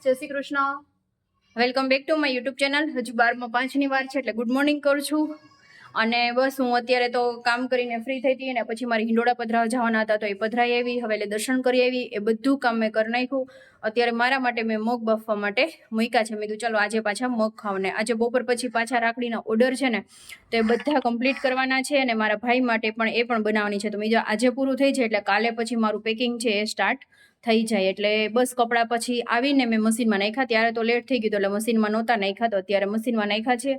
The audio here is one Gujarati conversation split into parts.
જય Shri Krishna. Welcome back to my YouTube channel. હજુ 12:05 વાર છે એટલે ગુડ મોર્નિંગ કરું છું. અને બસ હું અત્યારે તો કામ કરીને ફ્રી થઈ હતી અને પછી મારી હિંડોળા પધરાવા જવાના હતા તો એ પધરાઈ આવી, હવે એટલે દર્શન કરી આવી, એ બધું કામ મેં કરી નાખ્યું. અત્યારે મારા માટે મેં મગ બફવા માટે મૂક્યા છે. મેં કીધું ચાલો આજે પાછા મગ ખાવ ને આજે બપોર પછી પાછા રાખડીના ઓર્ડર છે ને તો એ બધા કમ્પ્લીટ કરવાના છે અને મારા ભાઈ માટે પણ એ પણ બનાવવાની છે. તો મેં આજે પૂરું થઈ જાય એટલે કાલે પછી મારું પેકિંગ છે એ સ્ટાર્ટ થઈ જાય. એટલે બસ કપડાં પછી આવીને મેં મશીનમાં નાખ્યા. ત્યારે તો લેટ થઈ ગયું એટલે મશીનમાં નહોતા નાખ્યા, તો અત્યારે મશીનમાં નાખ્યા છે.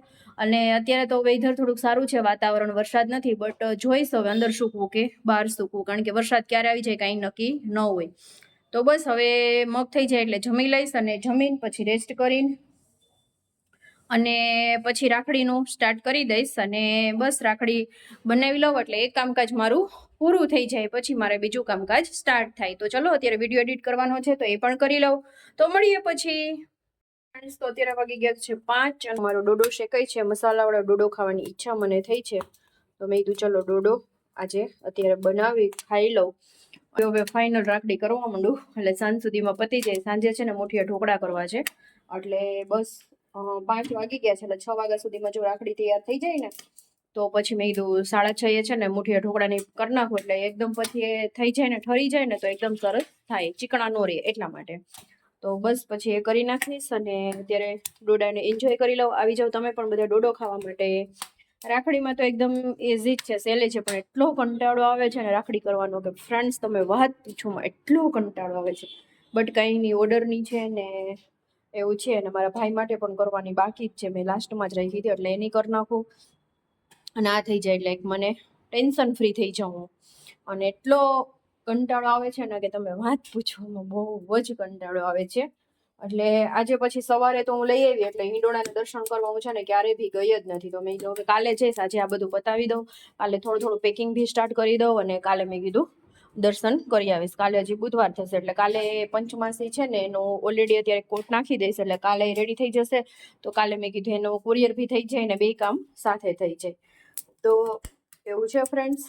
અને અત્યારે તો વેધર થોડુંક સારું છે, વાતાવરણ વરસાદ નથી, બટ જોઈશ હવે અંદર સૂકવું કે બહાર સૂકવું, કારણ કે વરસાદ ક્યારે આવી જાય કાંઈ નક્કી ન હોય. તો બસ હવે મગ થઈ જાય એટલે જમી લઈશ અને જમીન પછી રેસ્ટ કરીને અને પછી રાખડીનું સ્ટાર્ટ કરી દઈશ. અને બસ રાખડી બનાવી લઉં એટલે એક કામકાજ મારું પૂરું થઈ જાય પછી મારે બીજું કામકાજ સ્ટાર્ટ થાય. તો ચલો અત્યારે વિડીયો એડિટ કરવાનો છે તો એ પણ કરી લઉં. તો મળીએ પછી. તો અત્યારે વાગી ગયા છે 5 અને મારો ડોડો શેકાય છે. મસાલાવાળો ડોડો ખાવાની ઈચ્છા મને થઈ છે તો મેં કીધું ચલો ડોડો આજે અત્યારે બનાવી ખાઈ લઉં. હવે ફાઇનલ રાખડી કરવા માંડું એટલે સાંજ સુધીમાં પતી જાય. સાંજે છે ને મુઠિયા ઢોકળા કરવા છે એટલે બસ 5 વાગી ગયા છે એટલે 6 વાગ્યા સુધીમાં જો રાખડી તૈયાર થઈ જાય ને તો પછી મેં કીધું 6:30 છે ને મુઠિયા ઢોકળાની કરી નાખું એટલે એકદમ પછી એ થઈ જાય ને ઠરી જાય ને તો એકદમ સરસ થાય, ચીકણા નો રહે એટલા માટે. તો બસ પછી એ કરી નાખીશ અને અત્યારે ડોડાને એન્જોય કરી લઉં. આવી જાવ તમે પણ બધા ડોડો ખાવા માટે. રાખડીમાં તો એકદમ ઇઝી જ છે, સહેલે છે, પણ એટલો કંટાળો આવે છે ને રાખડી કરવાનો કે ફ્રેન્ડ્સ તમે વાત પૂછો, એટલો કંટાળો આવે છે. બટ કંઈ નહીં, ઓર્ડરની છે ને એવું છે. અને મારા ભાઈ માટે પણ કરવાની બાકી જ છે, મેં લાસ્ટમાં જ રાખી હતી એટલે એની કરી નાખું અને આ થઈ જાય એટલે એક મને ટેન્શન ફ્રી થઈ જાઉં. અને એટલો કંટાળો આવે છે ને કે તમે વાત પૂછો, બહુ જ કંટાળો આવે છે. એટલે આજે પછી સવારે તો હું લઈ આવી એટલે હિંડોળાને દર્શન કરવા હું છે ને ક્યારેય બી ગઈ જ નથી. તો મેં કીધું કે કાલે જઈશ, આજે આ બધું પતાવી દઉં, કાલે થોડું પેકિંગ બી સ્ટાર્ટ કરી દઉં અને કાલે મેં કીધું દર્શન કરી આવીશ. કાલે હજી બુધવાર થશે એટલે કાલે પંચમાસી છે ને એનો ઓલરેડી અત્યારે કોટ નાખી દઈશ એટલે કાલે રેડી થઈ જશે. તો કાલે મેં કીધું એનો કુરિયર બી થઈ જાય ને બે કામ સાથે થઈ જાય. તો એવું છે ફ્રેન્ડ્સ.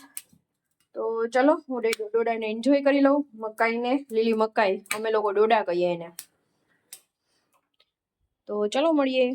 તો ચલો હું ડોડાને એન્જોય કરી લઉં. મકાઈને, લીલી મકાઈ અમે લોકો ડોડા કહીએ એને. તો ચલો મળીએ.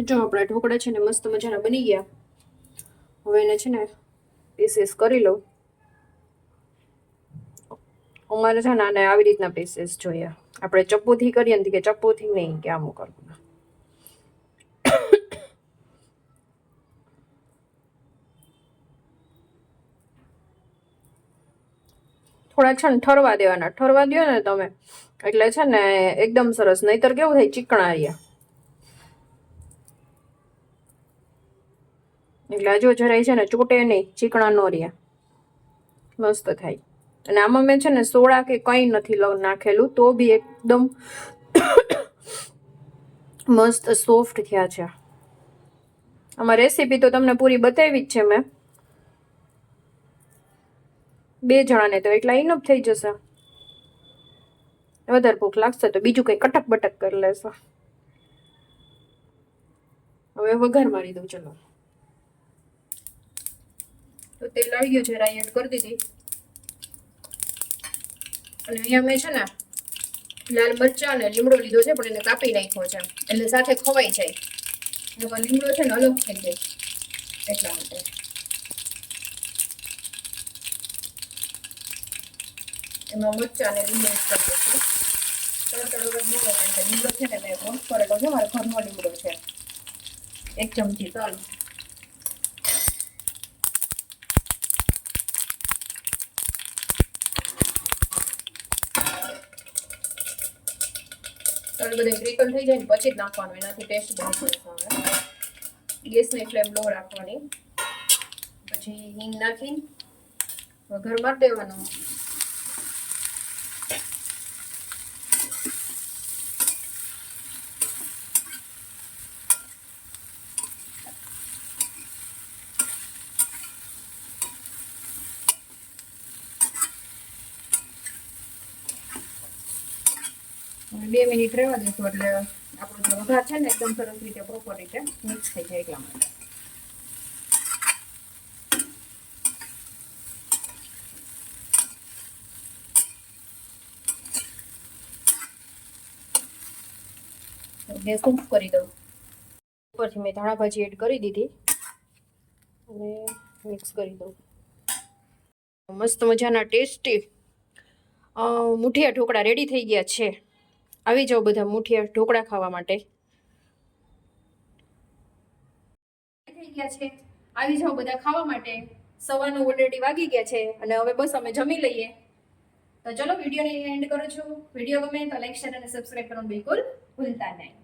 જો આપણા ઢોકળા છે ને મસ્ત મજાના બની ગયા. હવે એને છે ને પીસીસ કરી લઉં. અમારે છે ને આને આવી રીતના પીસીસ જોઈએ. આપણે ચપ્પુથી કરીએ ને કે ચપ્પુથી નહીં કે આમ કરવું. થોડાક છે ને ઠરવા દેવાના. ઠરવા દો ને તમે એટલે છે ને એકદમ સરસ. નહીતર કેવું થાય, ચીકણા રહ્યા. એટલે જો જરાય છે ને ચોટે નહીં, ચીકણા ન રહ્યા, મસ્ત થાય. અને આમાં મેં છે ને સોડા કે કંઈ નથી નાખેલું, તો બી એકદમ મસ્ત સોફ્ટ થયા છે. આમાં રેસીપી તો તમને પૂરી બતાવી જ છે મેં. 2 જણાને તો એટલા ઇનફ થઈ જશે. વધારે ભૂખ લાગશે તો બીજું કંઈ કટક બટક કરી લેશે. હવે વઘાર મારી દઉં. ચલો, તો તેલ આવી ગયું છે, રાઈ એડ કરી દીધી. અને અહીંયા મેં છે ને લાલ મરચાં અને લીમડો લીધો છે, પણ એને કાપી નાખ્યો છે એટલે સાથે ખવાઈ જાય. લીમડો છે ને અલગ થઈ જાય એટલા માટે. એમાં મરચાં અને લીમડો મિક્સ કરી દઈશું. લીમડો છે ને મેં વોશ કરેલો છે, મારા ઘરનો લીમડો છે. 1 ચમચી તલ, તલ બધા ક્રિકલ થઈ જાય ને પછી જ નાખવાનું, એનાથી ટેસ્ટ બહુ સરસ આવે. ગેસની ફ્લેમ લો રાખવાની. પછી હિંગ નાખી વઘાર મારી દેવાનો. અને 2 મિનિટ રહેવા દઈશું એટલે આપણો જે વઘાર છે ને એકદમ સરસ રીતે પ્રોપર રીતે મિક્સ થઈ જાય એટલા માટે. ગેસ ઓફ કરી દઉં. ઉપરથી મેં ધાણા ભાજી એડ કરી દીધી અને મિક્સ કરી દઉં. મસ્ત મજાના ટેસ્ટી મુઠિયા ઢોકળા રેડી થઈ ગયા છે. આવી જાઓ બધા મુઠિયા ઢોકળા ખાવા માટે. થઈ ગયા છે, આવી જાઓ બધા ખાવા માટે. સવારનું ઓલરેડી વાગી ગયા છે અને હવે બસ અમે જમી લઈએ. તો ચલો વિડીયોને એન્ડ કરું છું. વિડીયો ગમે તો લાઈક, શેર અને સબસ્ક્રાઈબ કરવાનું બિલકુલ ભૂલતા નહીં.